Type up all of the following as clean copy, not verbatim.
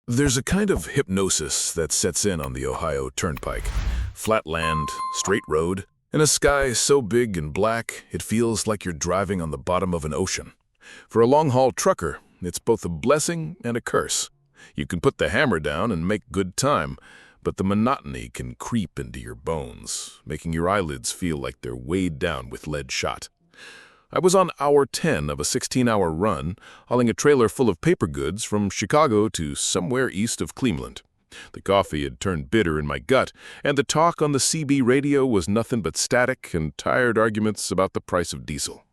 There's a kind of hypnosis that sets in on the Ohio Turnpike. Flat land, straight road, and a sky so big and black it feels like you're driving on the bottom of an ocean. For a long-haul trucker, it's both a blessing and a curse. You can put the hammer down and make good time, but the monotony can creep into your bones, making your eyelids feel like they're weighed down with lead shot. I was on hour 10 of a 16-hour run, hauling a trailer full of paper goods from Chicago to somewhere east of Cleveland. The coffee had turned bitter in my gut, and the talk on the CB radio was nothing but static and tired arguments about the price of diesel.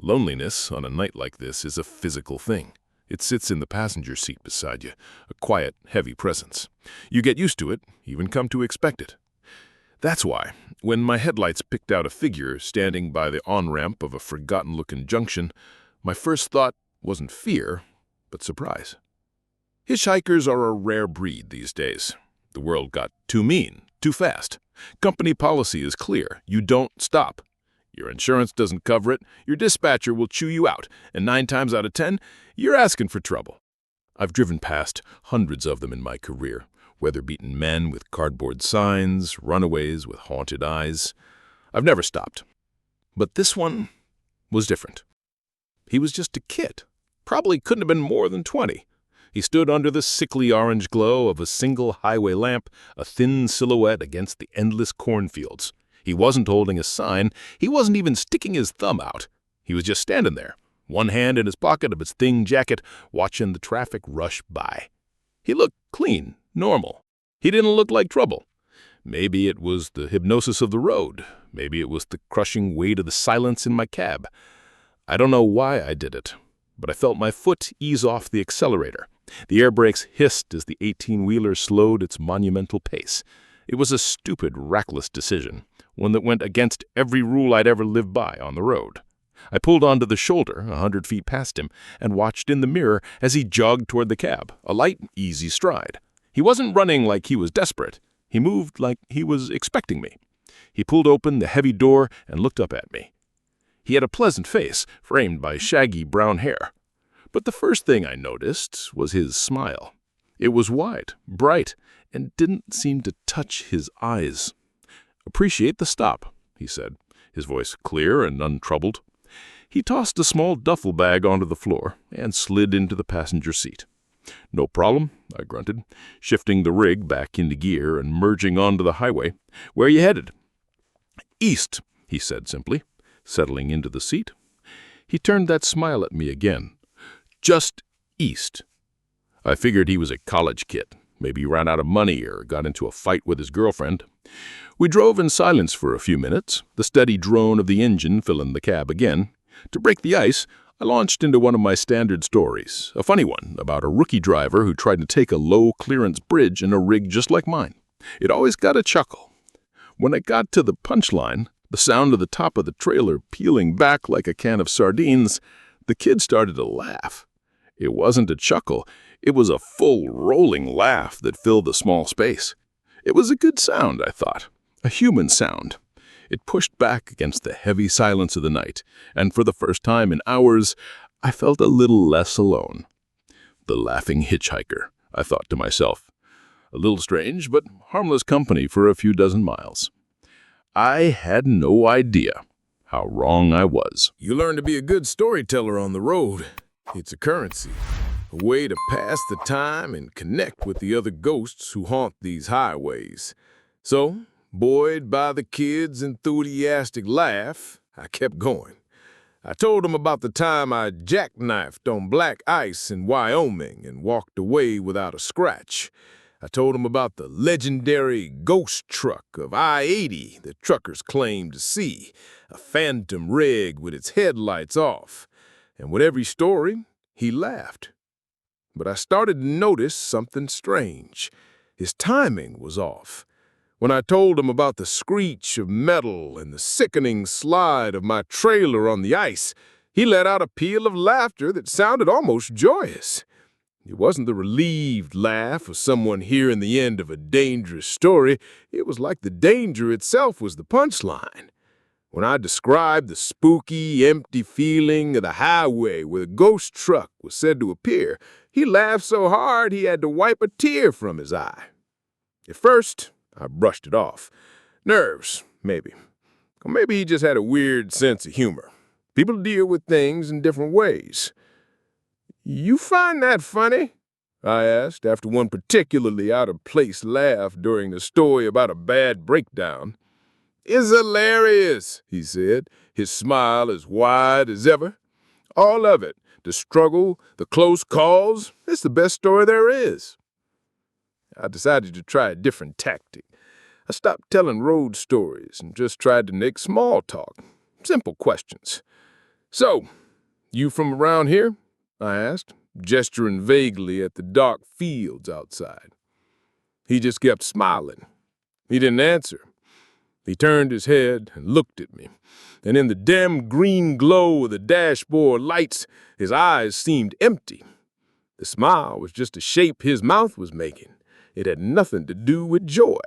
Loneliness on a night like this is a physical thing. It sits in the passenger seat beside you, a quiet, heavy presence. You get used to it, even come to expect it. That's why, when my headlights picked out a figure standing by the on-ramp of a forgotten-looking junction, my first thought wasn't fear, but surprise. Hitchhikers are a rare breed these days. The world got too mean, too fast. Company policy is clear. You don't stop. Your insurance doesn't cover it, your dispatcher will chew you out, and 9 times out of 10, you're asking for trouble. I've driven past hundreds of them in my career. Weather-beaten men with cardboard signs, runaways with haunted eyes. I've never stopped. But this one was different. He was just a kid. Probably couldn't have been more than 20. He stood under the sickly orange glow of a single highway lamp, a thin silhouette against the endless cornfields. He wasn't holding a sign. He wasn't even sticking his thumb out. He was just standing there, one hand in his pocket of his thin jacket, watching the traffic rush by. He looked clean. Normal. He didn't look like trouble. Maybe it was the hypnosis of the road. Maybe it was the crushing weight of the silence in my cab. I don't know why I did it, but I felt my foot ease off the accelerator. The air brakes hissed as the 18-wheeler slowed its monumental pace. It was a stupid, reckless decision, one that went against every rule I'd ever lived by on the road. I pulled onto the shoulder 100 feet past him and watched in the mirror as he jogged toward the cab, a light, easy stride. He wasn't running like he was desperate. He moved like he was expecting me. He pulled open the heavy door and looked up at me. He had a pleasant face, framed by shaggy brown hair. But the first thing I noticed was his smile. It was wide, bright, and didn't seem to touch his eyes. "Appreciate the stop," he said, his voice clear and untroubled. He tossed a small duffel bag onto the floor and slid into the passenger seat. "No problem," I grunted, shifting the rig back into gear and merging onto the highway. "Where are you headed?" "East," he said simply, settling into the seat. He turned that smile at me again. "Just east." I figured he was a college kid. Maybe he ran out of money or got into a fight with his girlfriend. We drove in silence for a few minutes, the steady drone of the engine filling the cab again. To break the ice, I launched into one of my standard stories, a funny one about a rookie driver who tried to take a low-clearance bridge in a rig just like mine. It always got a chuckle. When I got to the punchline, the sound of the top of the trailer peeling back like a can of sardines, the kid started to laugh. It wasn't a chuckle. It was a full, rolling laugh that filled the small space. It was a good sound, I thought, a human sound. It pushed back against the heavy silence of the night, and for the first time in hours, I felt a little less alone. The laughing hitchhiker, I thought to myself. A little strange, but harmless company for a few dozen miles. I had no idea how wrong I was. You learn to be a good storyteller on the road. It's a currency, a way to pass the time and connect with the other ghosts who haunt these highways. So, buoyed by the kid's enthusiastic laugh, I kept going. I told him about the time I jackknifed on black ice in Wyoming and walked away without a scratch. I told him about the legendary ghost truck of I-80 that truckers claim to see, a phantom rig with its headlights off. And with every story, he laughed. But I started to notice something strange. His timing was off. When I told him about the screech of metal and the sickening slide of my trailer on the ice, he let out a peal of laughter that sounded almost joyous. It wasn't the relieved laugh of someone hearing the end of a dangerous story. It was like the danger itself was the punchline. When I described the spooky, empty feeling of the highway where the ghost truck was said to appear, he laughed so hard he had to wipe a tear from his eye. At first, I brushed it off. Nerves, maybe. Or maybe he just had a weird sense of humor. People deal with things in different ways. "You find that funny?" I asked after one particularly out-of-place laugh during the story about a bad breakdown. "It's hilarious," he said, his smile as wide as ever. "All of it. The struggle, the close calls. It's the best story there is." I decided to try a different tactic. I stopped telling road stories and just tried to make small talk. Simple questions. "So, you from around here?" I asked, gesturing vaguely at the dark fields outside. He just kept smiling. He didn't answer. He turned his head and looked at me, and in the dim green glow of the dashboard lights, his eyes seemed empty. The smile was just a shape his mouth was making. It had nothing to do with joy.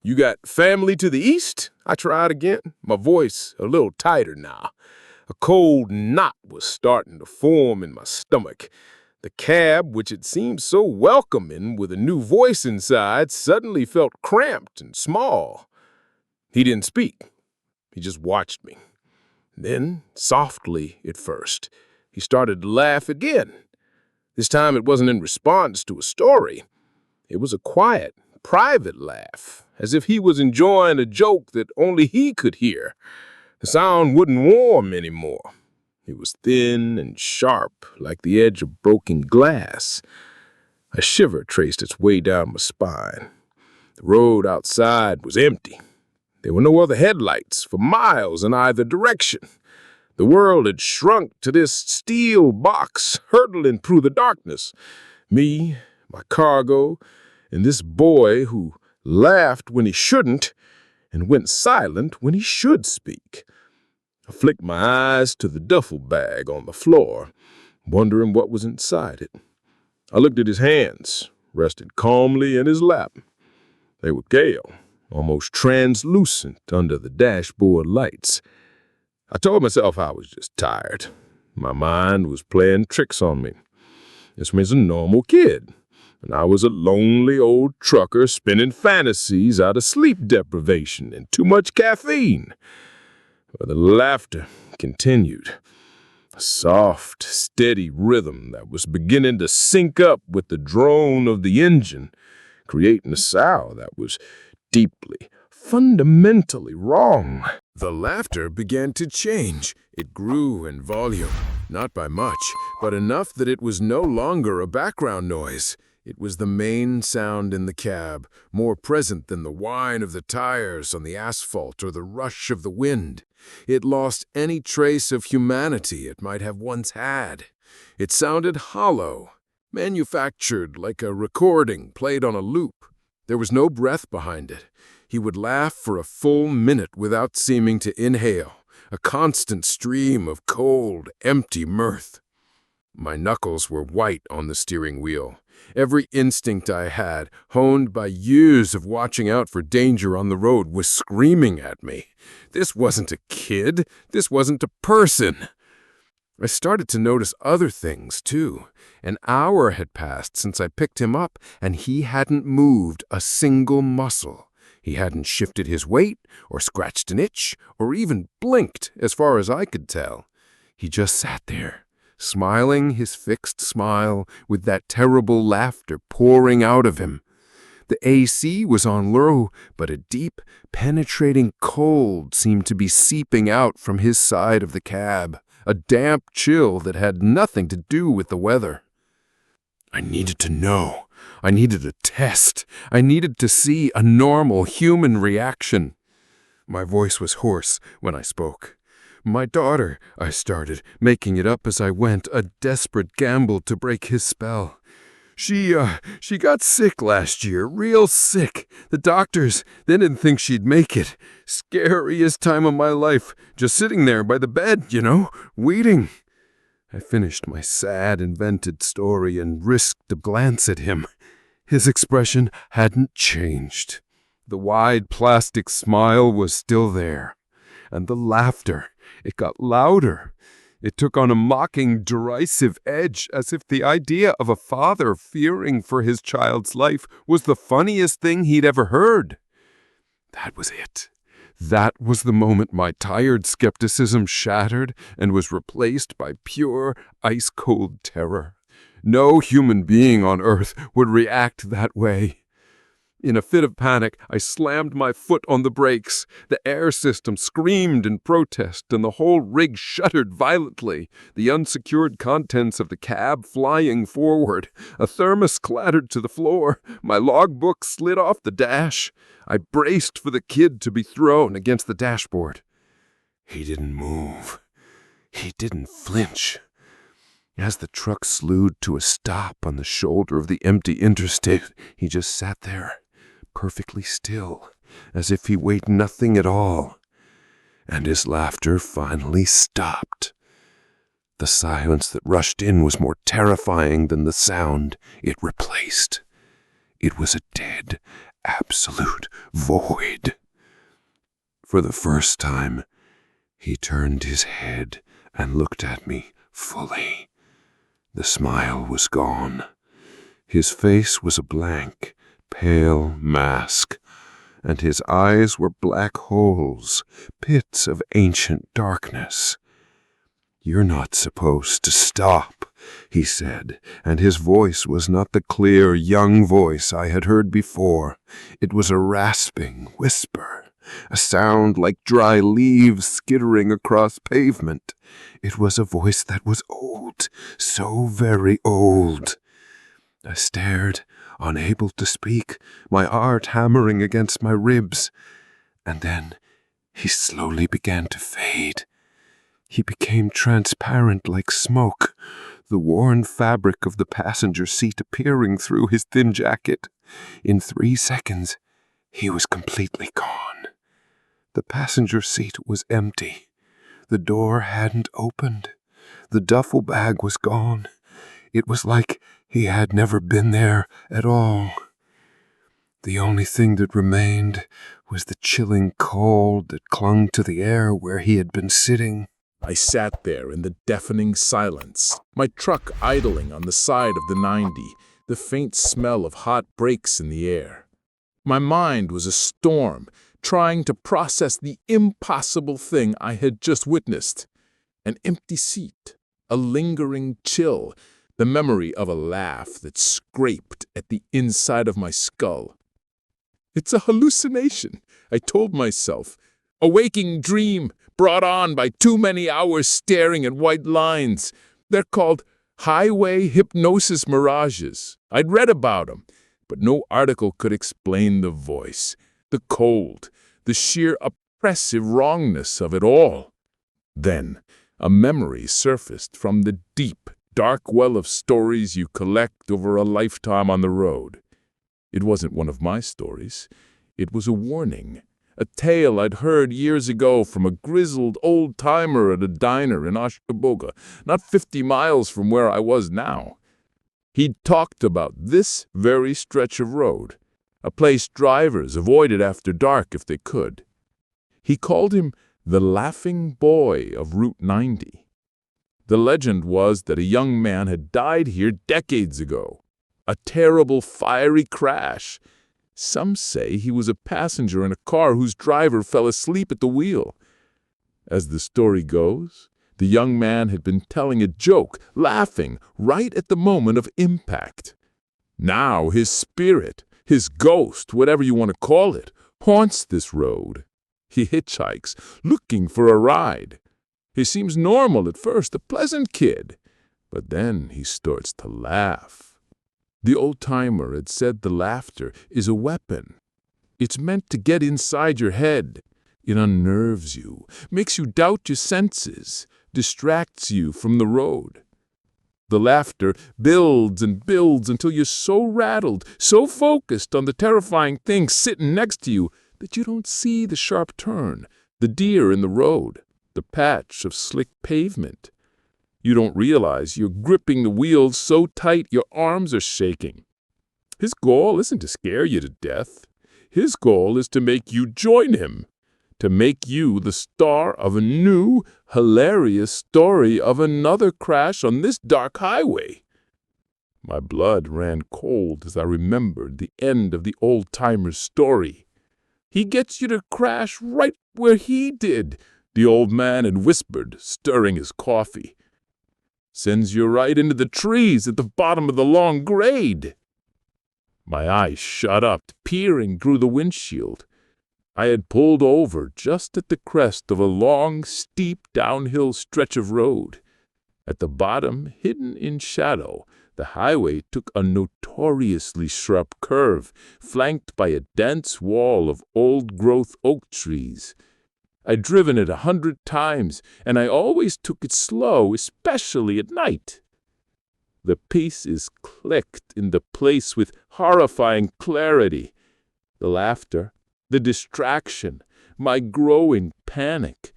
"You got family to the east?" I tried again, my voice a little tighter now. A cold knot was starting to form in my stomach. The cab, which had seemed so welcoming with a new voice inside, suddenly felt cramped and small. He didn't speak. He just watched me. Then, softly at first, he started to laugh again. This time it wasn't in response to a story. It was a quiet, private laugh, as if he was enjoying a joke that only he could hear. The sound wasn't warm anymore. It was thin and sharp, like the edge of broken glass. A shiver traced its way down my spine. The road outside was empty. There were no other headlights for miles in either direction. The world had shrunk to this steel box hurtling through the darkness. Me, my cargo, and this boy who laughed when he shouldn't and went silent when he should speak. I flicked my eyes to the duffel bag on the floor, wondering what was inside it. I looked at his hands, rested calmly in his lap. They were pale, almost translucent under the dashboard lights. I told myself I was just tired. My mind was playing tricks on me. This was a normal kid, and I was a lonely old trucker spinning fantasies out of sleep deprivation and too much caffeine. But the laughter continued, a soft, steady rhythm that was beginning to sync up with the drone of the engine, creating a sound that was deeply, fundamentally wrong. The laughter began to change. It grew in volume, not by much, but enough that it was no longer a background noise. It was the main sound in the cab, more present than the whine of the tires on the asphalt or the rush of the wind. It lost any trace of humanity it might have once had. It sounded hollow, manufactured like a recording played on a loop. There was no breath behind it. He would laugh for a full minute without seeming to inhale, a constant stream of cold, empty mirth. My knuckles were white on the steering wheel. Every instinct I had, honed by years of watching out for danger on the road, was screaming at me. This wasn't a kid. This wasn't a person. I started to notice other things, too. An hour had passed since I picked him up, and he hadn't moved a single muscle. He hadn't shifted his weight, or scratched an itch, or even blinked, as far as I could tell. He just sat there, smiling his fixed smile with that terrible laughter pouring out of him. The AC was on low, but a deep, penetrating cold seemed to be seeping out from his side of the cab, a damp chill that had nothing to do with the weather. I needed to know. I needed a test. I needed to see a normal human reaction. My voice was hoarse when I spoke. "My daughter," I started, making it up as I went, a desperate gamble to break his spell. She got sick last year, real sick. The doctors, they didn't think she'd make it. Scariest time of my life, just sitting there by the bed, waiting. I finished my sad, invented story and risked a glance at him. His expression hadn't changed. The wide plastic smile was still there. And the laughter, it got louder. It took on a mocking, derisive edge, as if the idea of a father fearing for his child's life was the funniest thing he'd ever heard. That was it. That was the moment my tired skepticism shattered and was replaced by pure, ice-cold terror. No human being on earth would react that way. In a fit of panic, I slammed my foot on the brakes. The air system screamed in protest, and the whole rig shuddered violently, the unsecured contents of the cab flying forward. A thermos clattered to the floor. My logbook slid off the dash. I braced for the kid to be thrown against the dashboard. He didn't move. He didn't flinch. As the truck slewed to a stop on the shoulder of the empty interstate, he just sat there, perfectly still, as if he weighed nothing at all. And his laughter finally stopped. The silence that rushed in was more terrifying than the sound it replaced. It was a dead, absolute void. For the first time, he turned his head and looked at me fully. The smile was gone. His face was a blank, pale mask, and his eyes were black holes, pits of ancient darkness. "You're not supposed to stop," he said, and his voice was not the clear, young voice I had heard before. It was a rasping whisper, a sound like dry leaves skittering across pavement. It was a voice that was old, so very old. I stared, unable to speak, my heart hammering against my ribs. And then he slowly began to fade. He became transparent like smoke, the worn fabric of the passenger seat appearing through his thin jacket. In 3 seconds, he was completely gone. The passenger seat was empty. The door hadn't opened. The duffel bag was gone. It was like he had never been there at all. The only thing that remained was the chilling cold that clung to the air where he had been sitting. I sat there in the deafening silence, my truck idling on the side of the 90, the faint smell of hot brakes in the air. My mind was a storm, trying to process the impossible thing I had just witnessed. An empty seat, a lingering chill, the memory of a laugh that scraped at the inside of my skull. It's a hallucination, I told myself. A waking dream brought on by too many hours staring at white lines. They're called highway hypnosis mirages. I'd read about them, but no article could explain the voice, the cold, the sheer oppressive wrongness of it all. Then a memory surfaced from the deep, dark well of stories you collect over a lifetime on the road. It wasn't one of my stories. It was a warning, a tale I'd heard years ago from a grizzled old-timer at a diner in Ashtabula, not 50 miles from where I was now. He'd talked about this very stretch of road, a place drivers avoided after dark if they could. He called him the laughing boy of Route 90. The legend was that a young man had died here decades ago. A terrible fiery crash. Some say he was a passenger in a car whose driver fell asleep at the wheel. As the story goes, the young man had been telling a joke, laughing right at the moment of impact. Now his spirit, his ghost, whatever you want to call it, haunts this road. He hitchhikes, looking for a ride. He seems normal at first, a pleasant kid, but then he starts to laugh. The old-timer had said the laughter is a weapon. It's meant to get inside your head. It unnerves you, makes you doubt your senses, distracts you from the road. The laughter builds and builds until you're so rattled, so focused on the terrifying thing sitting next to you that you don't see the sharp turn, the deer in the road, the patch of slick pavement. You don't realize you're gripping the wheels so tight your arms are shaking. His goal isn't to scare you to death. His goal is to make you join him, to make you the star of a new, hilarious story of another crash on this dark highway." My blood ran cold as I remembered the end of the old-timer's story. "He gets you to crash right where he did," the old man had whispered, stirring his coffee. "Sends you right into the trees at the bottom of the long grade." My eyes shut up, peering through the windshield. I had pulled over just at the crest of a long, steep downhill stretch of road. At the bottom, hidden in shadow, the highway took a notoriously sharp curve, flanked by a dense wall of old-growth oak trees. I'd driven it 100 times, and I always took it slow, especially at night. The pieces clicked into place with horrifying clarity. The laughter, the distraction, my growing panic.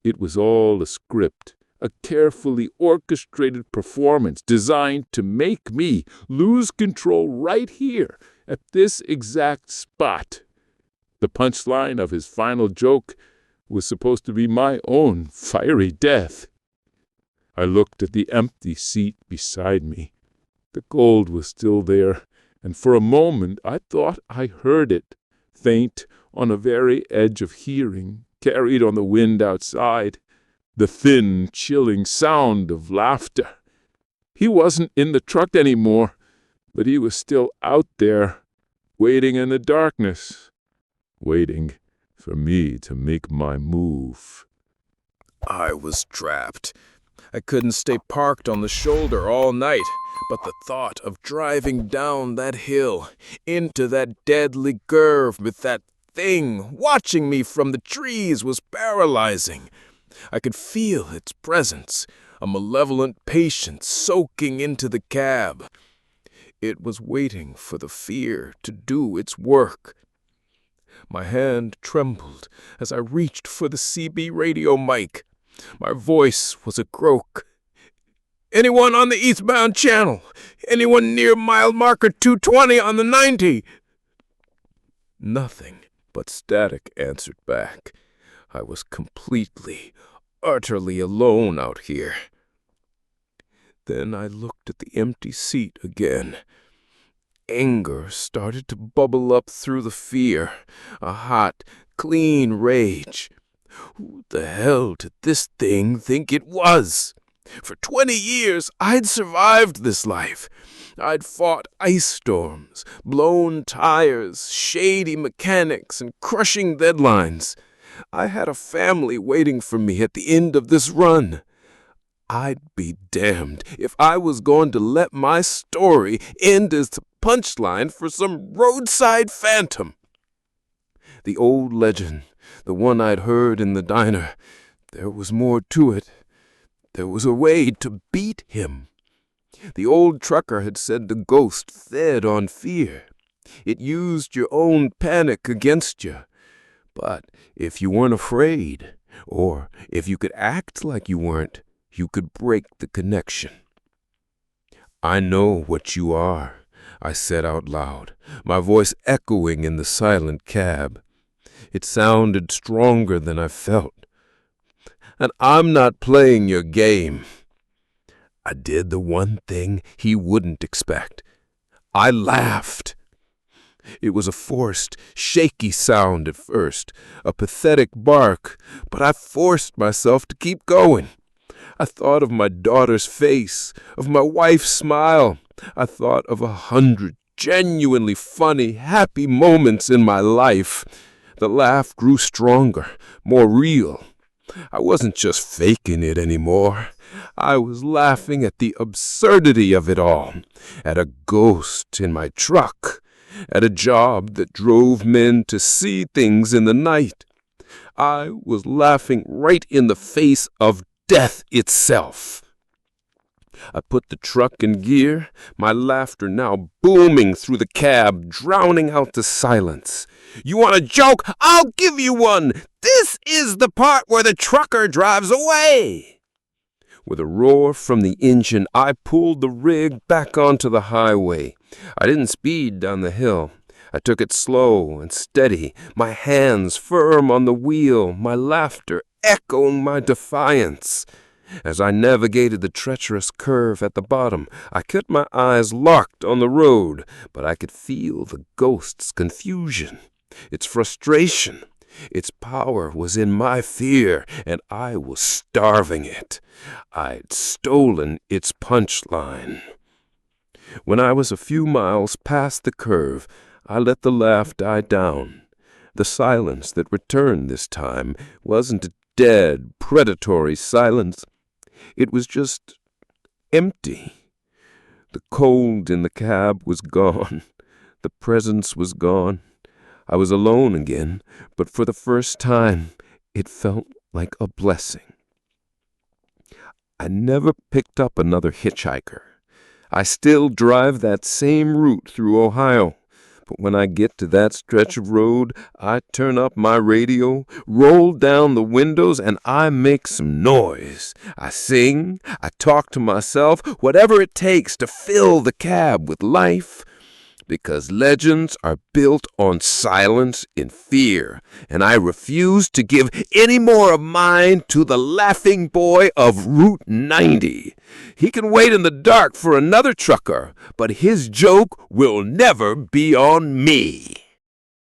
It was all a script, a carefully orchestrated performance designed to make me lose control right here at this exact spot. The punchline of his final joke was supposed to be my own fiery death. I looked at the empty seat beside me. The gold was still there, and for a moment I thought I heard it, faint on the very edge of hearing, carried on the wind outside, the thin, chilling sound of laughter. He wasn't in the truck anymore, but he was still out there, waiting in the darkness, waiting for me to make my move. I was trapped. I couldn't stay parked on the shoulder all night, but the thought of driving down that hill, into that deadly curve with that thing watching me from the trees was paralyzing. I could feel its presence, a malevolent patience soaking into the cab. It was waiting for the fear to do its work. My hand trembled as I reached for the CB radio mic. My voice was a croak. "Anyone on the eastbound channel? Anyone near mile marker 220 on the 90? Nothing but static answered back. I was completely, utterly alone out here. Then I looked at the empty seat again. Anger started to bubble up through the fear, a hot, clean rage. Who the hell did this thing think it was? For 20 years, I'd survived this life. I'd fought ice storms, blown tires, shady mechanics, and crushing deadlines. I had a family waiting for me at the end of this run. I'd be damned if I was going to let my story end as the punchline for some roadside phantom. The old legend, the one I'd heard in the diner, there was more to it. There was a way to beat him. The old trucker had said the ghost fed on fear. It used your own panic against you. But if you weren't afraid, or if you could act like you weren't, you could break the connection. "I know what you are," I said out loud, my voice echoing in the silent cab. It sounded stronger than I felt. "And I'm not playing your game." I did the one thing he wouldn't expect. I laughed. It was a forced, shaky sound at first, a pathetic bark, but I forced myself to keep going. I thought of my daughter's face, of my wife's smile. I thought of 100 genuinely funny, happy moments in my life. The laugh grew stronger, more real. I wasn't just faking it anymore. I was laughing at the absurdity of it all, at a ghost in my truck, at a job that drove men to see things in the night. I was laughing right in the face of death itself. I put the truck in gear, my laughter now booming through the cab, drowning out the silence. "You want a joke? I'll give you one! This is the part where the trucker drives away!" With a roar from the engine, I pulled the rig back onto the highway. I didn't speed down the hill. I took it slow and steady, my hands firm on the wheel, my laughter echoing my defiance. As I navigated the treacherous curve at the bottom, I kept my eyes locked on the road, but I could feel the ghost's confusion, its frustration. Its power was in my fear, and I was starving it. I'd stolen its punchline. When I was a few miles past the curve, I let the laugh die down. The silence that returned this time wasn't a dead, predatory silence. It was just empty. The cold in the cab was gone. The presence was gone. I was alone again, but for the first time, it felt like a blessing. I never picked up another hitchhiker. I still drive that same route through Ohio. But when I get to that stretch of road, I turn up my radio, roll down the windows, and I make some noise. I sing, I talk to myself, whatever it takes to fill the cab with life. Because legends are built on silence and fear, and I refuse to give any more of mine to the laughing boy of Route 90. He can wait in the dark for another trucker, but his joke will never be on me.